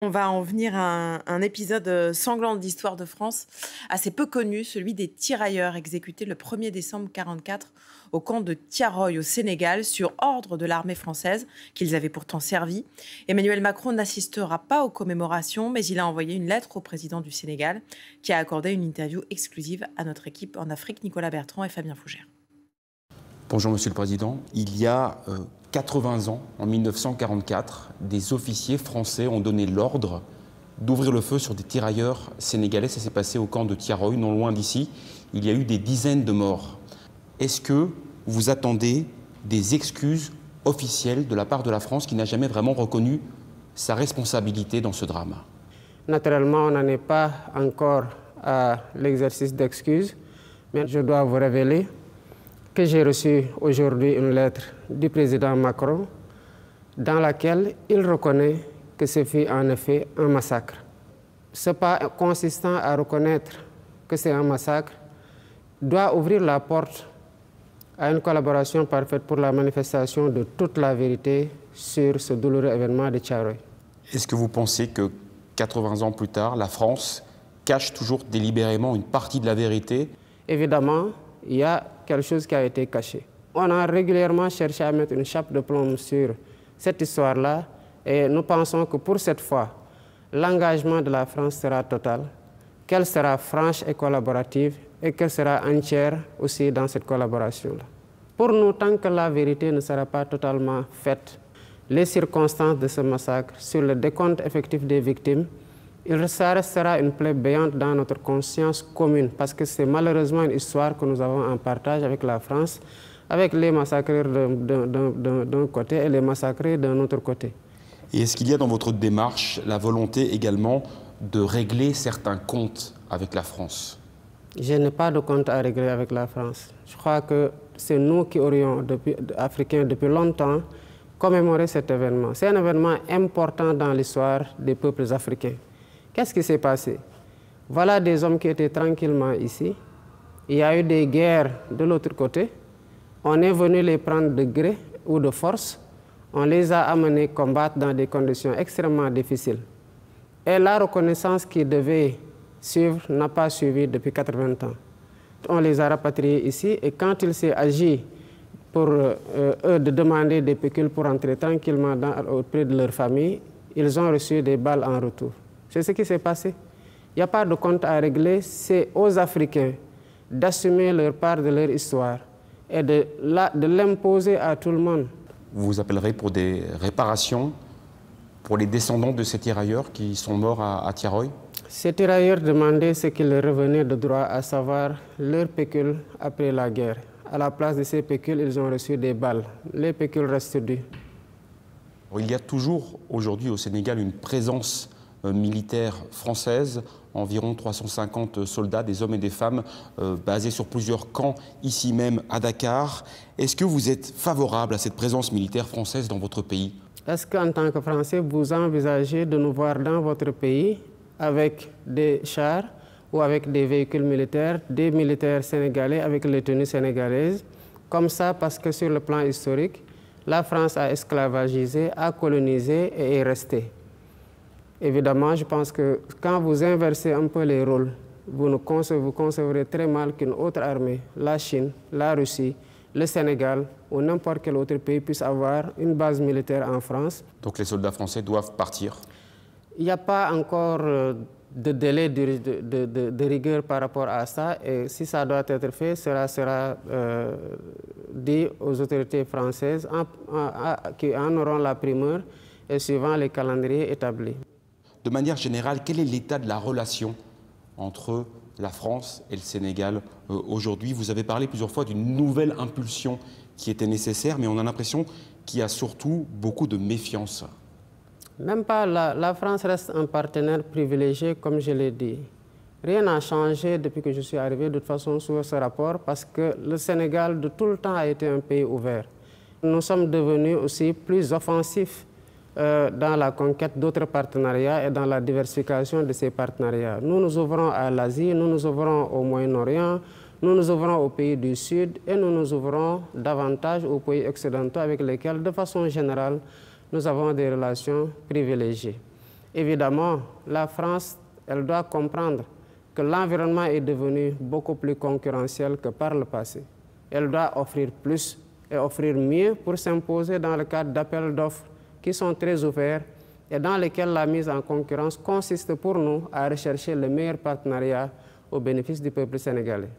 On va en venir à un épisode sanglant de l'histoire de France, assez peu connu, celui des tirailleurs exécutés le 1er décembre 1944 au camp de Tiaroy au Sénégal sur ordre de l'armée française, qu'ils avaient pourtant servi. Emmanuel Macron n'assistera pas aux commémorations, mais il a envoyé une lettre au président du Sénégal qui a accordé une interview exclusive à notre équipe en Afrique, Nicolas Bertrand et Fabien Fougère. Bonjour Monsieur le Président. Il y a 80 ans, en 1944, des officiers français ont donné l'ordre d'ouvrir le feu sur des tirailleurs sénégalais. Ça s'est passé au camp de Tiaroy, non loin d'ici. Il y a eu des dizaines de morts. Est-ce que vous attendez des excuses officielles de la part de la France qui n'a jamais vraiment reconnu sa responsabilité dans ce drame? Naturellement, on n'en est pas encore à l'exercice d'excuses, mais je dois vous révéler que j'ai reçu aujourd'hui une lettre du président Macron dans laquelle il reconnaît que ce fut en effet un massacre. Ce pas consistant à reconnaître que c'est un massacre doit ouvrir la porte à une collaboration parfaite pour la manifestation de toute la vérité sur ce douloureux événement de Tiaroy. Est-ce que vous pensez que 80 ans plus tard, la France cache toujours délibérément une partie de la vérité? Évidemment, il y a quelque chose qui a été caché. On a régulièrement cherché à mettre une chape de plomb sur cette histoire-là et nous pensons que pour cette fois, l'engagement de la France sera total, qu'elle sera franche et collaborative et qu'elle sera entière aussi dans cette collaboration-là. Pour nous, tant que la vérité ne sera pas totalement faite, les circonstances de ce massacre, sur le décompte effectif des victimes, ça restera une plaie béante dans notre conscience commune parce que c'est malheureusement une histoire que nous avons en partage avec la France, avec les massacrés d'un côté et les massacrés d'un autre côté. Et est-ce qu'il y a dans votre démarche la volonté également de régler certains comptes avec la France? Je n'ai pas de compte à régler avec la France. Je crois que c'est nous qui aurions, Africains, depuis longtemps, commémoré cet événement. C'est un événement important dans l'histoire des peuples africains. Qu'est-ce qui s'est passé? Voilà des hommes qui étaient tranquillement ici. Il y a eu des guerres de l'autre côté. On est venu les prendre de gré ou de force. On les a amenés combattre dans des conditions extrêmement difficiles. Et la reconnaissance qui devait suivre n'a pas suivi depuis 80 ans. On les a rapatriés ici et quand il s'est agi pour eux de demander des pécules pour entrer tranquillement auprès de leur famille, ils ont reçu des balles en retour. C'est ce qui s'est passé. Il n'y a pas de compte à régler. C'est aux Africains d'assumer leur part de leur histoire et de l'imposer à tout le monde. Vous appellerez pour des réparations pour les descendants de ces tirailleurs qui sont morts à Tiaroy? Ces tirailleurs demandaient ce qui leur revenait de droit, à savoir leur pécule après la guerre. À la place de ces pécules, ils ont reçu des balles. Les pécules restent dues. Il y a toujours aujourd'hui au Sénégal une présence militaire française, environ 350 soldats, des hommes et des femmes, basés sur plusieurs camps, ici même à Dakar. Est-ce que vous êtes favorable à cette présence militaire française dans votre pays? Est-ce qu'en tant que Français, vous envisagez de nous voir dans votre pays avec des chars ou avec des véhicules militaires, des militaires sénégalais avec les tenues sénégalaises, comme ça parce que sur le plan historique, la France a esclavagisé, a colonisé et est restée. Évidemment, je pense que quand vous inversez un peu les rôles, vous concevrez très mal qu'une autre armée, la Chine, la Russie, le Sénégal ou n'importe quel autre pays puisse avoir une base militaire en France. Donc les soldats français doivent partir? Il n'y a pas encore de délai de rigueur par rapport à ça et si ça doit être fait, cela sera dit aux autorités françaises qui en auront la primeur et suivant les calendriers établis. De manière générale, quel est l'état de la relation entre la France et le Sénégal aujourd'hui? Vous avez parlé plusieurs fois d'une nouvelle impulsion qui était nécessaire, mais on a l'impression qu'il y a surtout beaucoup de méfiance. Même pas, la France reste un partenaire privilégié, comme je l'ai dit. Rien n'a changé depuis que je suis arrivé, de toute façon, sur ce rapport, parce que le Sénégal, de tout le temps, a été un pays ouvert. Nous sommes devenus aussi plus offensifs dans la conquête d'autres partenariats et dans la diversification de ces partenariats. Nous nous ouvrons à l'Asie, nous nous ouvrons au Moyen-Orient, nous nous ouvrons aux pays du Sud et nous nous ouvrons davantage aux pays occidentaux avec lesquels, de façon générale, nous avons des relations privilégiées. Évidemment, la France, elle doit comprendre que l'environnement est devenu beaucoup plus concurrentiel que par le passé. Elle doit offrir plus et offrir mieux pour s'imposer dans le cadre d'appels d'offres qui sont très ouverts et dans lesquels la mise en concurrence consiste pour nous à rechercher le meilleur partenariat au bénéfice du peuple sénégalais.